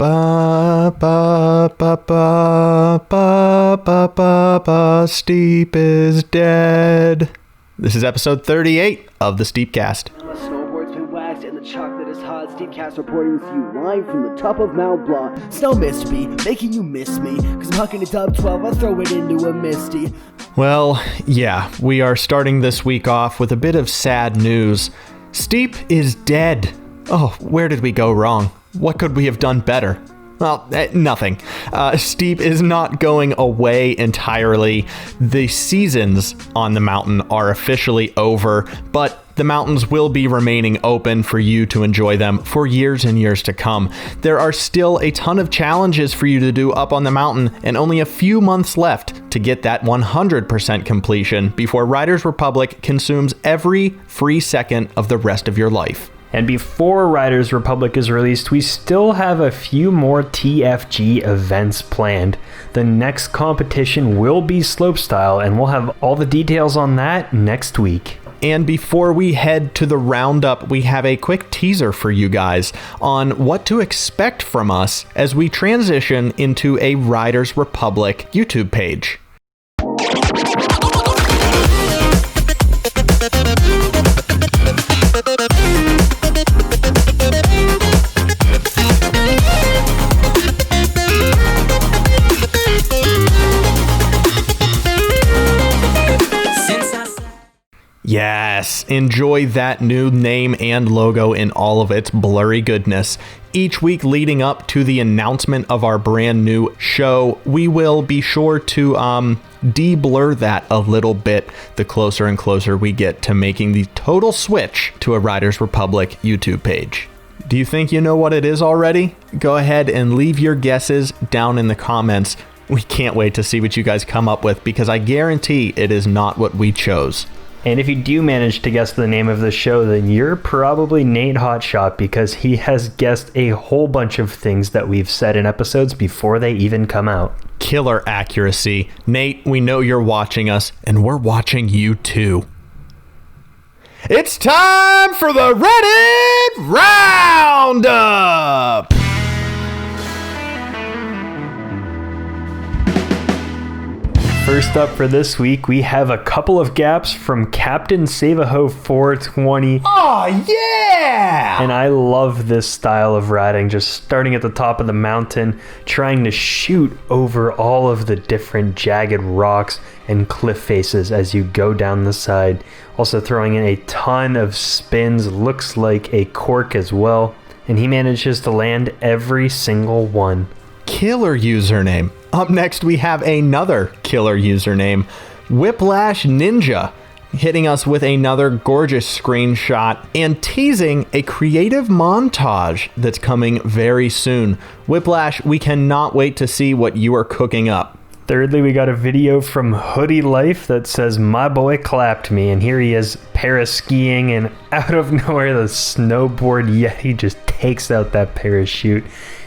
Ba ba ba ba ba ba ba ba. Steep is dead. This is episode 38 of the STEEPCAST. The snowboard's been waxed and the chocolate is hot. STEEPCAST reporting to you live from the top of Mount Blanc. Snow missed me, making you miss me. Cause I'm hucking a dub 12, I throw it into a misty. Well, yeah, we are starting this week off with a bit of sad news. Steep is dead. Oh, where did we go wrong? What could we have done better? Well, nothing. Steep is not going away entirely. The seasons on the mountain are officially over, but the mountains will be remaining open for you to enjoy them for years and years to come. There are still a ton of challenges for you to do up on the mountain and only a few months left to get that 100% completion before Riders Republic consumes every free second of the rest of your life. And before Riders Republic is released, we still have a few more TFG events planned. The next competition will be slopestyle, and we'll have all the details on that next week. And before we head to the Roundup, we have a quick teaser for you guys on what to expect from us as we transition into a Riders Republic YouTube page. Yes, enjoy that new name and logo in all of its blurry goodness. Each week leading up to the announcement of our brand new show, we will be sure to de-blur that a little bit the closer and closer we get to making the total switch to a Riders Republic YouTube page. Do you think you know what it is already? Go ahead and leave your guesses down in the comments. We can't wait to see what you guys come up with because I guarantee it is not what we chose. And if you do manage to guess the name of the show, then you're probably Nate Hotshot because he has guessed a whole bunch of things that we've said in episodes before they even come out. Killer accuracy. Nate, we know you're watching us, and we're watching you too. It's time for the Reddit Roundup! First up for this week, we have a couple of gaps from Captain Savaho 420. Oh, yeah! And I love this style of riding, just starting at the top of the mountain, trying to shoot over all of the different jagged rocks and cliff faces as you go down the side. Also throwing in a ton of spins, looks like a cork as well. And he manages to land every single one. Killer username. Up next, we have another killer username, Whiplash Ninja, hitting us with another gorgeous screenshot and teasing a creative montage that's coming very soon. Whiplash, we cannot wait to see what you are cooking up. Thirdly, we got a video from Hoodie Life that says, "My boy clapped me," and here he is paraskiing, and out of nowhere, the snowboard Yeti just takes out that parachute,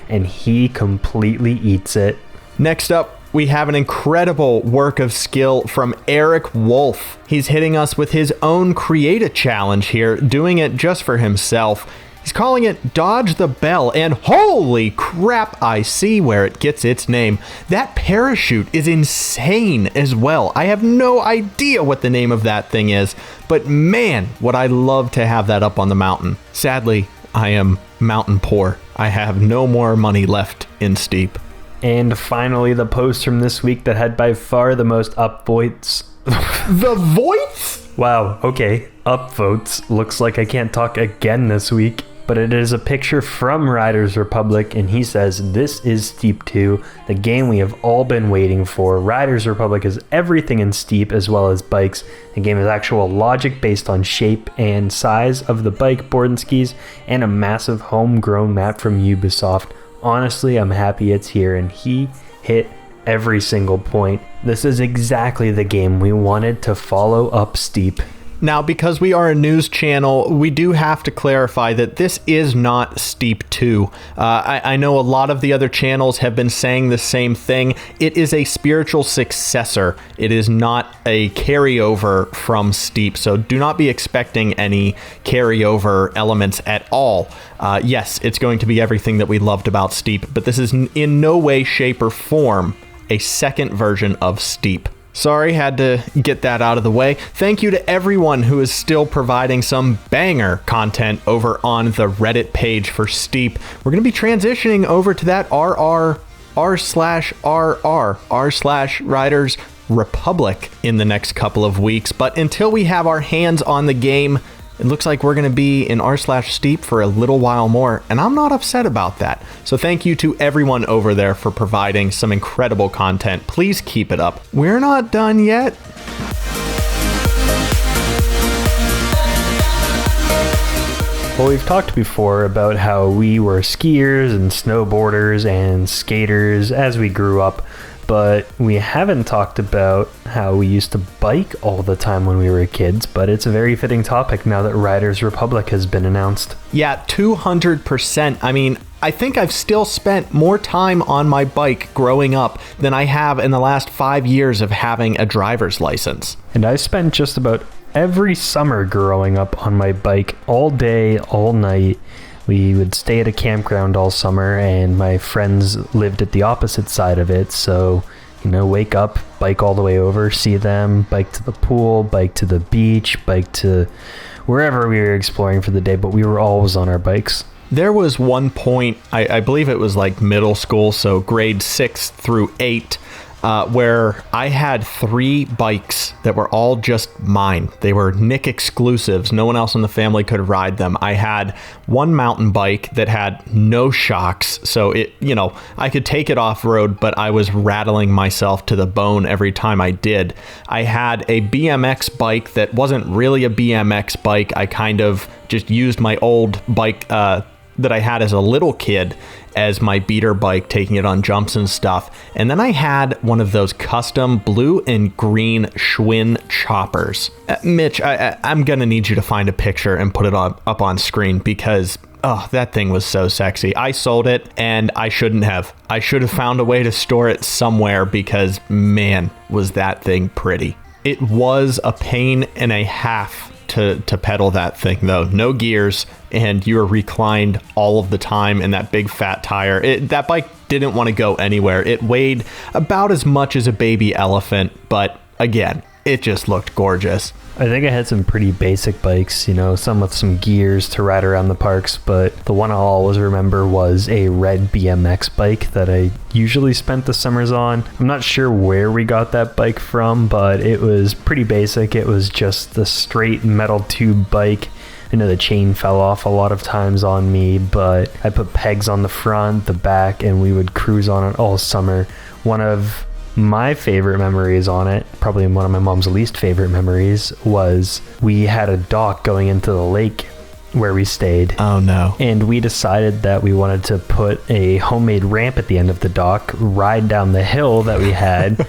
and he completely eats it. Next up, we have an incredible work of skill from Eric Wolf. He's hitting us with his own create-a challenge here, doing it just for himself. He's calling it Dodge the Bell, and holy crap, I see where it gets its name. That parachute is insane as well. I have no idea what the name of that thing is, but man, would I love to have that up on the mountain. Sadly, I am mountain poor. I have no more money left in Steep. And finally, the post from this week that had by far the most upvotes. The voice? Wow, okay. Upvotes. Looks like I can't talk again this week. But it is a picture from Riders Republic, and he says, "This is Steep 2, the game we have all been waiting for. Riders Republic is everything in Steep as well as bikes. The game is actual logic based on shape and size of the bike, board, and skis, and a massive homegrown map from Ubisoft. Honestly, I'm happy it's here," and he hit every single point. This is exactly the game we wanted to follow up Steep. Now, because we are a news channel, we do have to clarify that this is not Steep 2. I know a lot of the other channels have been saying the same thing. It is a spiritual successor. It is not a carryover from Steep, so do not be expecting any carryover elements at all. Yes, it's going to be everything that we loved about Steep, but this is in no way, shape, or form a second version of Steep. Sorry, had to get that out of the way. Thank you to everyone who is still providing some banger content over on the Reddit page for Steep. We're going to be transitioning over to that r/r/r/Riders Republic in the next couple of weeks. But until we have our hands on the game, it looks like we're going to be in r/Steep for a little while more, and I'm not upset about that. So thank you to everyone over there for providing some incredible content. Please keep it up. We're not done yet. Well, we've talked before about how we were skiers and snowboarders and skaters as we grew up, but we haven't talked about how we used to bike all the time when we were kids, but it's a very fitting topic now that Riders Republic has been announced. Yeah, 200%. I mean, I think I've still spent more time on my bike growing up than I have in the last 5 years of having a driver's license. And I spent just about every summer growing up on my bike all day, all night. We would stay at a campground all summer, and my friends lived at the opposite side of it. So, wake up, bike all the way over, see them, bike to the pool, bike to the beach, bike to wherever we were exploring for the day, but we were always on our bikes. There was one point, I believe it was like middle school, so grade 6 through 8, where I had 3 bikes that were all just mine. They were Nick exclusives. No one else in the family could ride them. I had one mountain bike that had no shocks, so I could take it off-road, but I was rattling myself to the bone every time I did. I had a BMX bike that wasn't really a BMX bike. I kind of just used my old bike that I had as a little kid as my beater bike, taking it on jumps and stuff. And then I had one of those custom blue and green Schwinn choppers. Mitch, I'm gonna need you to find a picture and put it up on screen, because that thing was so sexy. I sold it, and I shouldn't have. I should have found a way to store it somewhere, because man, was that thing pretty. It was a pain and a half to pedal that thing, though. No gears, and you were reclined all of the time in that big fat tire. That bike didn't want to go anywhere. It weighed about as much as a baby elephant, but again, it just looked gorgeous. I think I had some pretty basic bikes, some with some gears to ride around the parks, but the one I'll always remember was a red BMX bike that I usually spent the summers on. I'm not sure where we got that bike from, but it was pretty basic. It was just the straight metal tube bike. I know the chain fell off a lot of times on me, but I put pegs on the front, the back, and we would cruise on it all summer. One of my favorite memories on it, probably one of my mom's least favorite memories, was we had a dock going into the lake where we stayed. Oh no. And we decided that we wanted to put a homemade ramp at the end of the dock, ride down the hill that we had,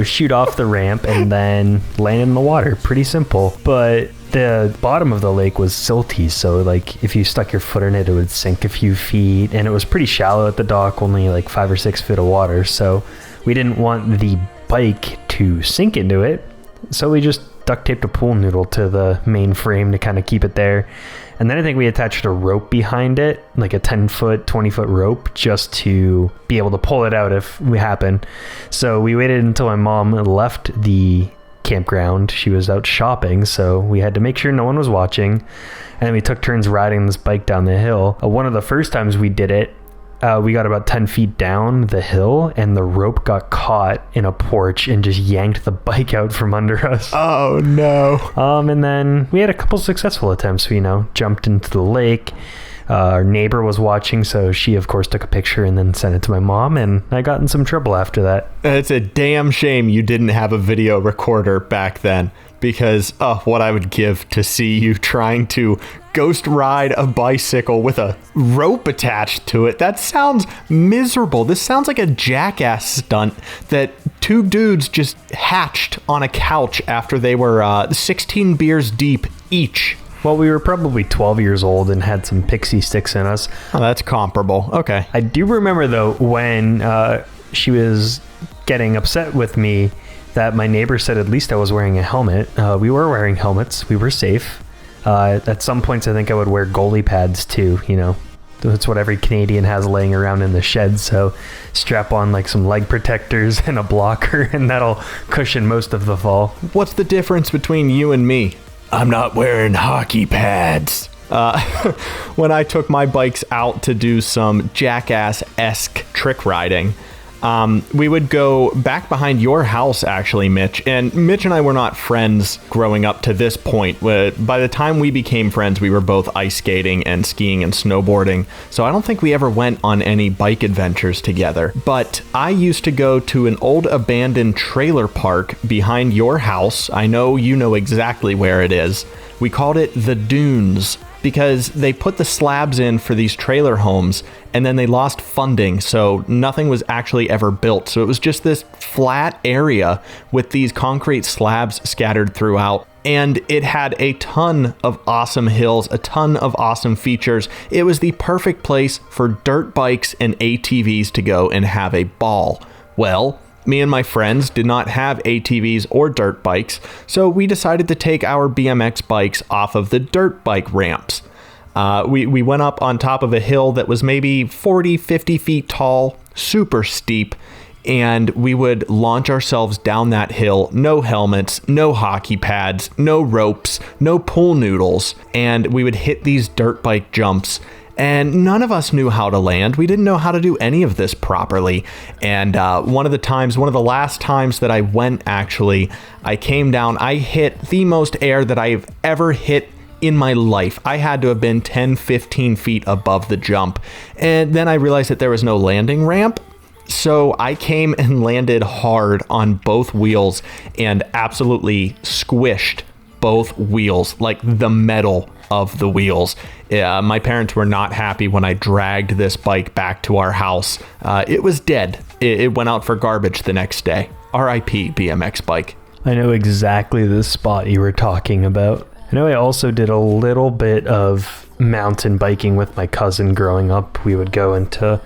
shoot off the ramp, and then land in the water. Pretty simple. But the bottom of the lake was silty, so if you stuck your foot in it, it would sink a few feet, and it was pretty shallow at the dock, only 5 or 6 feet of water. So we didn't want the bike to sink into it, so we just duct taped a pool noodle to the main frame to kind of keep it there. And then I think we attached a rope behind it, like a 10-foot, 20-foot rope, just to be able to pull it out if we happen. So we waited until my mom left the campground. She was out shopping, so we had to make sure no one was watching. And we took turns riding this bike down the hill. One of the first times we did it, we got about 10 feet down the hill, and the rope got caught in a porch and just yanked the bike out from under us. Oh no. And then we had a couple successful attempts. We, jumped into the lake. Our neighbor was watching, so she of course took a picture and then sent it to my mom, and I got in some trouble after that. It's a damn shame you didn't have a video recorder back then. because what I would give to see you trying to ghost ride a bicycle with a rope attached to it. That sounds miserable. This sounds like a jackass stunt that two dudes just hatched on a couch after they were 16 beers deep each. Well, we were probably 12 years old and had some pixie sticks in us. Oh, that's comparable. Okay. I do remember, though, when she was getting upset with me that my neighbor said at least I was wearing a helmet. We were wearing helmets. We were safe. At some points, I think I would wear goalie pads, too, you know. That's what every Canadian has laying around in the shed, so strap on like some leg protectors and a blocker, and that'll cushion most of the fall. What's the difference between you and me? I'm not wearing hockey pads. When I took my bikes out to do some jackass-esque trick riding, we would go back behind your house, actually, Mitch. And Mitch and I were not friends growing up to this point. By the time we became friends, we were both ice skating and skiing and snowboarding. So I don't think we ever went on any bike adventures together. But I used to go to an old abandoned trailer park behind your house. I know you know exactly where it is. We called it the Dunes, because they put the slabs in for these trailer homes and then they lost funding, so nothing was actually ever built. So it was just this flat area with these concrete slabs scattered throughout. And it had a ton of awesome hills, a ton of awesome features. It was the perfect place for dirt bikes and ATVs to go and have a ball. Well, me and my friends did not have ATVs or dirt bikes, so we decided to take our BMX bikes off of the dirt bike ramps. We went up on top of a hill that was maybe 40, 50 feet tall, super steep, and we would launch ourselves down that hill. No helmets, no hockey pads, no ropes, no pool noodles, and we would hit these dirt bike jumps. And none of us knew how to land. We didn't know how to do any of this properly. And one of the last times that I went, actually, I came down, I hit the most air that I've ever hit in my life. I had to have been 10, 15 feet above the jump. And then I realized that there was no landing ramp. So I came and landed hard on both wheels and absolutely squished both wheels, like the metal of the wheels. My parents were not happy when I dragged this bike back to our house. It was dead. It went out for garbage the next day. R.I.P. BMX bike. I know exactly the spot you were talking about. I know I also did a little bit of mountain biking with my cousin growing up. We would go into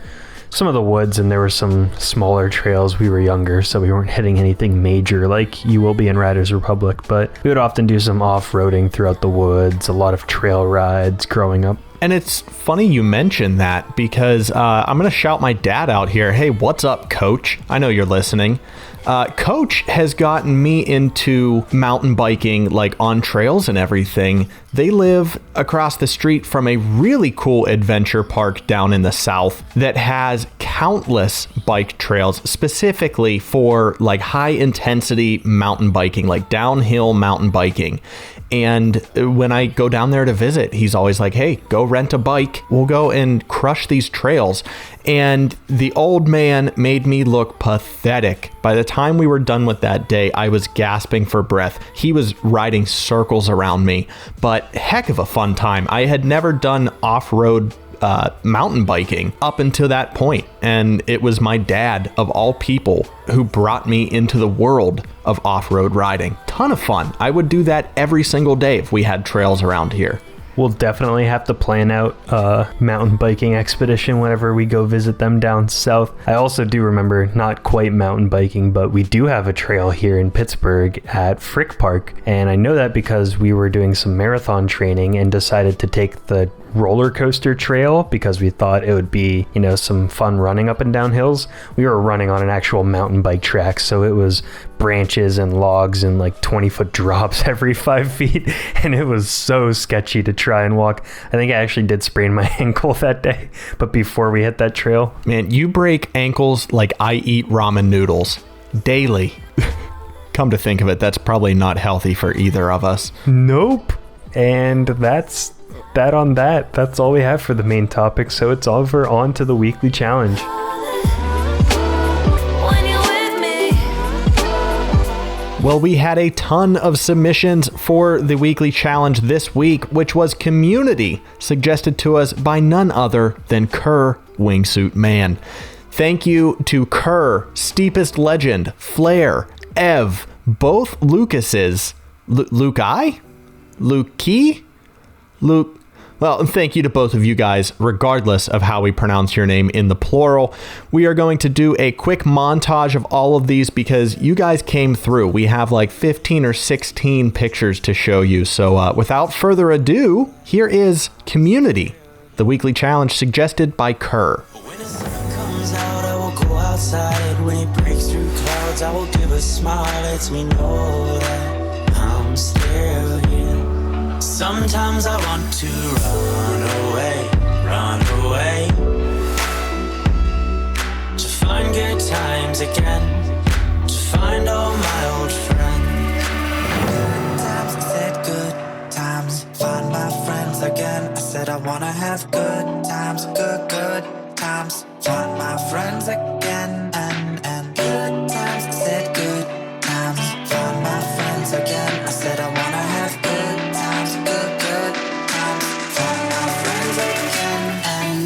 some of the woods, and there were some smaller trails. We were younger, so we weren't hitting anything major like you will be in Riders Republic, but we would often do some off-roading throughout the woods, a lot of trail rides growing up. And it's funny you mention that, because I'm going to shout my dad out here. Hey, what's up, Coach? I know you're listening. Coach has gotten me into mountain biking, like on trails and everything. They live across the street from a really cool adventure park down in the south that has countless bike trails specifically for like high intensity mountain biking, like downhill mountain biking. And when I go down there to visit, he's always like, hey, go rent a bike. We'll go and crush these trails. And the old man made me look pathetic. By the time we were done with that day, I was gasping for breath. He was riding circles around me, but heck of a fun time. I had never done off-road mountain biking up until that point, and it was my dad, of all people, who brought me into the world of off-road riding. Ton of fun. I would do that every single day if we had trails around here. We'll definitely have to plan out a mountain biking expedition whenever we go visit them down south. I also do remember, not quite mountain biking, but we do have a trail here in Pittsburgh at Frick Park. And I know that because we were doing some marathon training and decided to take the roller coaster trail because we thought it would be, you know, some fun running up and down hills. We were running on an actual mountain bike track, so it was branches and logs and like 20-foot drops every 5 feet, and it was so sketchy to try and walk. I think I actually did sprain my ankle that day, but before we hit that trail. Man, you break ankles like I eat ramen noodles daily. Come to think of it, that's probably not healthy for either of us. Nope. And that's that on that. That's all we have for the main topic, so it's over on to the weekly challenge. Well, we had a ton of submissions for the weekly challenge this week, which was Community, suggested to us by none other than Kerr Wingsuit Man. Thank you to Kerr, Steepest Legend, Flair, Ev, both Lucases. Luke-I? Luke-Key? Luke... Well, thank you to both of you guys, regardless of how we pronounce your name in the plural. We are going to do a quick montage of all of these because you guys came through. We have like 15 or 16 pictures to show you. So without further ado, here is Community, the weekly challenge suggested by Kerr. When the sun comes out, I will go outside. When it breaks through clouds, I will give a smile. Lets me know that I'm still here. Sometimes I want to run away, to find good times again, to find all my old friends. Good times, I said good times, find my friends again. I said I wanna have good times, good times, find my friends again, and good times, I said good times, find my friends again. I said I wanna have good times, good times, find my friends again, and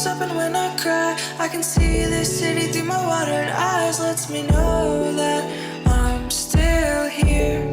up, and when I cry, I can see this city through my watered eyes. Lets me know that I'm still here.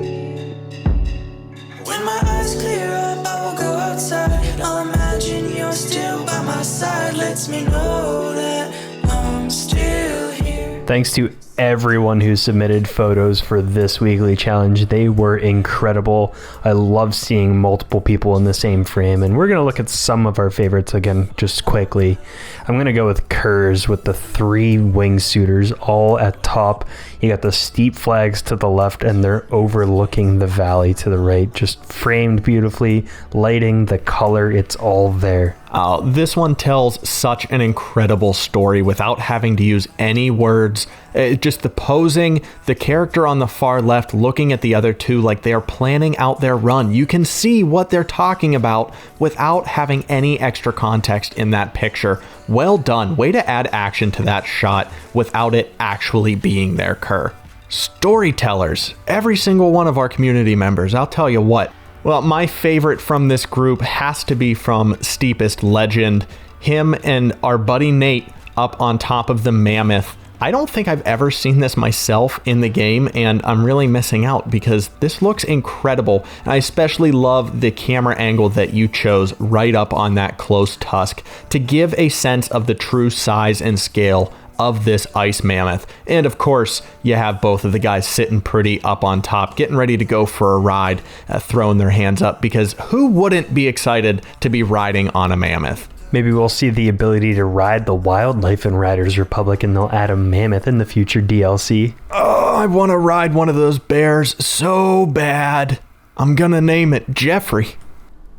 When my eyes clear up, I will go outside. I'll imagine you're still by my side. Lets me know that I'm still here. Thanks to everyone who submitted photos for this weekly challenge. They were incredible. I love seeing multiple people in the same frame, and we're going to look at some of our favorites again just quickly. I'm going to go with Kerr's with the 3 wingsuiters all at top. You got the steep flags to the left, and they're overlooking the valley to the right, just framed beautifully, lighting, the color, it's all there. This one tells such an incredible story without having to use any words. Just the posing, the character on the far left looking at the other two like they are planning out their run. You can see what they're talking about without having any extra context in that picture. Well done. Way to add action to that shot without it actually being there, Kerr. Storytellers. Every single one of our community members, I'll tell you what. Well, my favorite from this group has to be from Steepest Legend. Him and our buddy Nate up on top of the mammoth. I don't think I've ever seen this myself in the game, and I'm really missing out because this looks incredible. And I especially love the camera angle that you chose right up on that close tusk to give a sense of the true size and scale of this ice mammoth. And of course, you have both of the guys sitting pretty up on top, getting ready to go for a ride, throwing their hands up, because who wouldn't be excited to be riding on a mammoth? Maybe we'll see the ability to ride the wildlife in Riders Republic, and they'll add a mammoth in the future DLC. Oh, I want to ride one of those bears so bad. I'm gonna name it Jeffrey.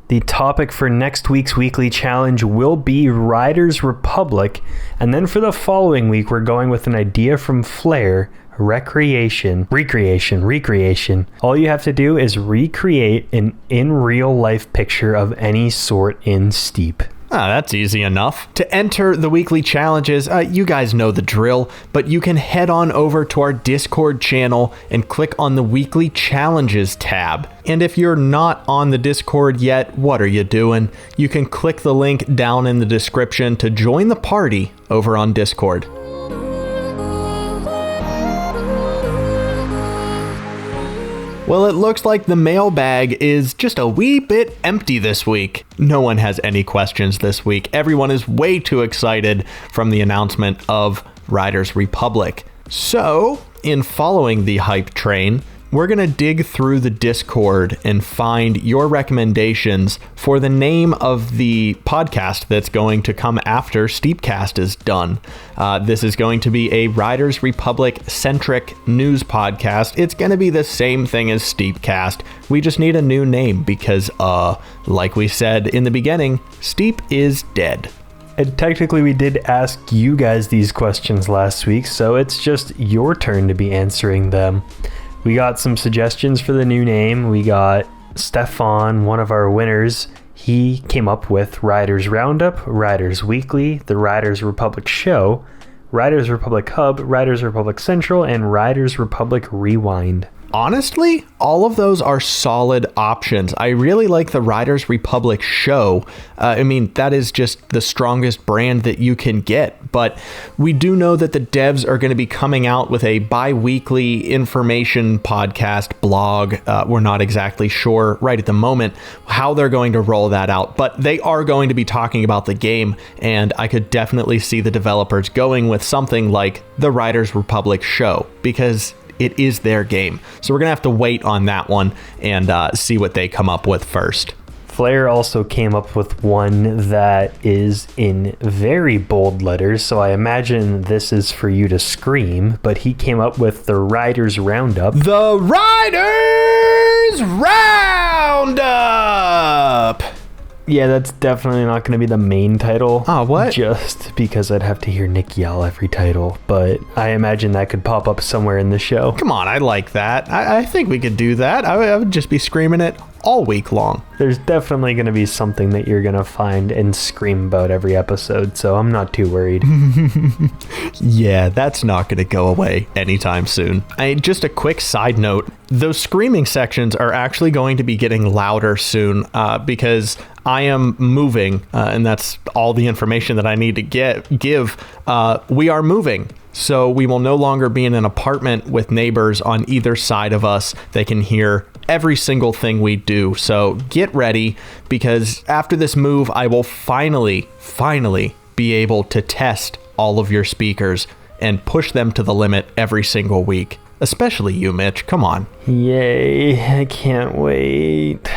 The topic for next week's weekly challenge will be Riders Republic, and then for the following week, we're going with an idea from Flair, recreation. All you have to do is recreate an in real life picture of any sort in Steep. That's easy enough. To enter the weekly challenges, you guys know the drill, but you can head on over to our Discord channel and click on the weekly challenges tab. And if you're not on the Discord yet, what are you doing? You can click the link down in the description to join the party over on Discord. Well, it looks like the mailbag is just a wee bit empty this week. No one has any questions this week. Everyone is way too excited from the announcement of Riders Republic. So, in following the hype train, we're going to dig through the Discord and find your recommendations for the name of the podcast that's going to come after STEEPCAST is done. This is going to be a Riders Republic-centric news podcast. It's going to be the same thing as STEEPCAST. We just need a new name because, like we said in the beginning, Steep is dead. And technically, we did ask you guys these questions last week, so it's just your turn to be answering them. We got some suggestions for the new name. We got Stefan, one of our winners. He came up with Riders Roundup, Riders Weekly, the Riders Republic Show, Riders Republic Hub, Riders Republic Central, and Riders Republic Rewind. Honestly, all of those are solid options. I really like the Riders Republic Show. That is just the strongest brand that you can get. But we do know that the devs are going to be coming out with a bi-weekly information podcast blog. We're not exactly sure right at the moment how they're going to roll that out, but they are going to be talking about the game. And I could definitely see the developers going with something like the Riders Republic Show, because it is their game. So we're going to have to wait on that one and see what they come up with first. Flair also came up with one that is in very bold letters, so I imagine this is for you to scream, but he came up with the Riders Roundup. The Riders Roundup! Yeah, that's definitely not going to be the main title. Oh, what? Just because I'd have to hear Nick yell every title, but I imagine that could pop up somewhere in the show. Come on, I like that. I think we could do that. I would just be screaming it all week long. There's definitely going to be something that you're going to find and scream about every episode, so I'm not too worried. Yeah, that's not going to go away anytime soon. Just a quick side note, those screaming sections are actually going to be getting louder soon because I am moving, and that's all the information that I need to give. We are moving. So we will no longer be in an apartment with neighbors on either side of us. They can hear every single thing we do. So get ready, because after this move, I will finally be able to test all of your speakers and push them to the limit every single week. Especially you, Mitch. Come on. Yay, I can't wait.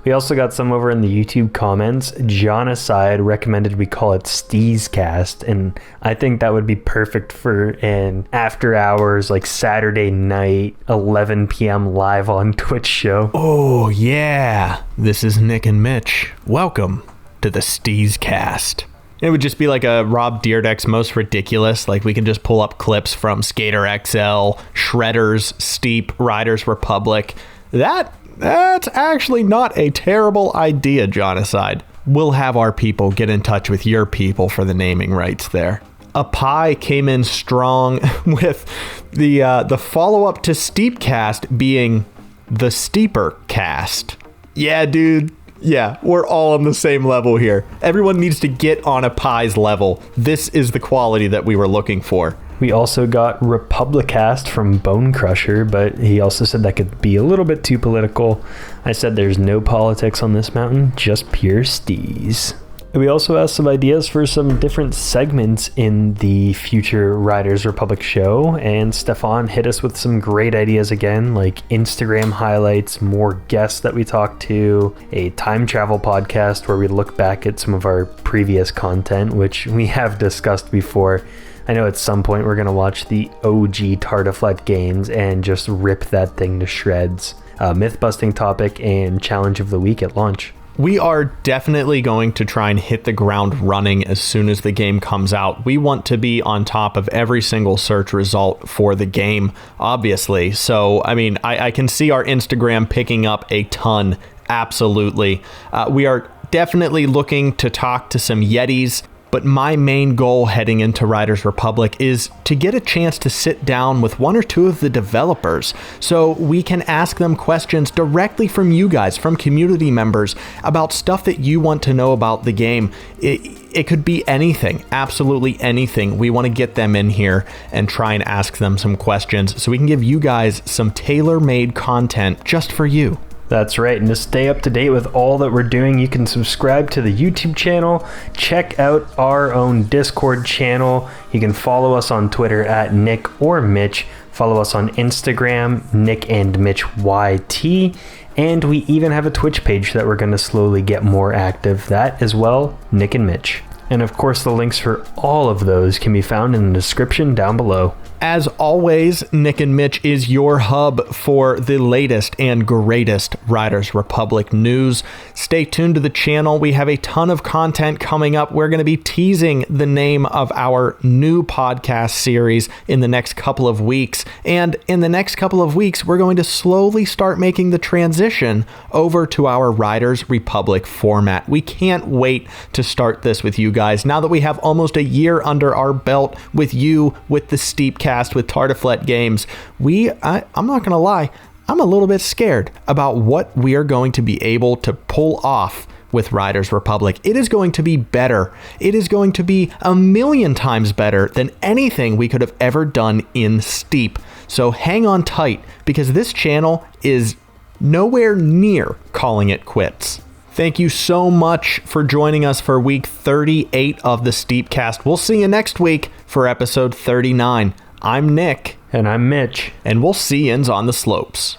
We also got some over in the YouTube comments. John Aside recommended we call it STEEPCAST, and I think that would be perfect for an after hours, like Saturday night, 11 p.m. live on Twitch show. Oh, yeah. This is Nick and Mitch. Welcome to the STEEPCAST. It would just be like a Rob Dyrdek's Most Ridiculous. Like, we can just pull up clips from Skater XL, Shredders, Steep, Riders Republic. That's actually not a terrible idea, John Aside. We'll have our people get in touch with your people for the naming rights there. A Pie came in strong with the follow-up to STEEPCAST being the Steeper Cast. Yeah, dude. Yeah, we're all on the same level here. Everyone needs to get on A Pie's level. This is the quality that we were looking for. We also got Republicast from Bone Crusher, but he also said that could be a little bit too political. I said there's no politics on this mountain, just pure stees. We also asked some ideas for some different segments in the future Riders Republic show, and Stefan hit us with some great ideas again, like Instagram highlights, more guests that we talked to, a time travel podcast where we look back at some of our previous content, which we have discussed before. I know at some point we're going to watch the OG Tartiflette games and just rip that thing to shreds. Myth-busting topic and challenge of the week at launch. We are definitely going to try and hit the ground running as soon as the game comes out. We want to be on top of every single search result for the game, obviously. So, I can see our Instagram picking up a ton. Absolutely. We are definitely looking to talk to some Yetis. But my main goal heading into Riders Republic is to get a chance to sit down with one or two of the developers so we can ask them questions directly from you guys, from community members, about stuff that you want to know about the game. It could be anything, absolutely anything. We want to get them in here and try and ask them some questions so we can give you guys some tailor-made content just for you. That's right, and to stay up to date with all that we're doing, you can subscribe to the YouTube channel, check out our own Discord channel, you can follow us on Twitter at Nick or Mitch, Follow us on Instagram, Nick and Mitch YT. And we even have a Twitch page that we're going to slowly get more active. That as well, Nick and Mitch. And of course, the links for all of those can be found in the description down below. As always, Nick and Mitch is your hub for the latest and greatest Riders Republic news. Stay tuned to the channel. We have a ton of content coming up. We're going to be teasing the name of our new podcast series in the next couple of weeks. And in the next couple of weeks, we're going to slowly start making the transition over to our Riders Republic format. We can't wait to start this with you guys. Now that we have almost a year under our belt with you, with the STEEPCAST, with Tartiflet Games, I'm not going to lie, I'm a little bit scared about what we are going to be able to pull off with Riders Republic. It is going to be better. It is going to be a million times better than anything we could have ever done in Steep. So hang on tight, because this channel is nowhere near calling it quits. Thank you so much for joining us for week 38 of the STEEPCAST. We'll see you next week for episode 39. I'm Nick. And I'm Mitch. And we'll see yins on the slopes.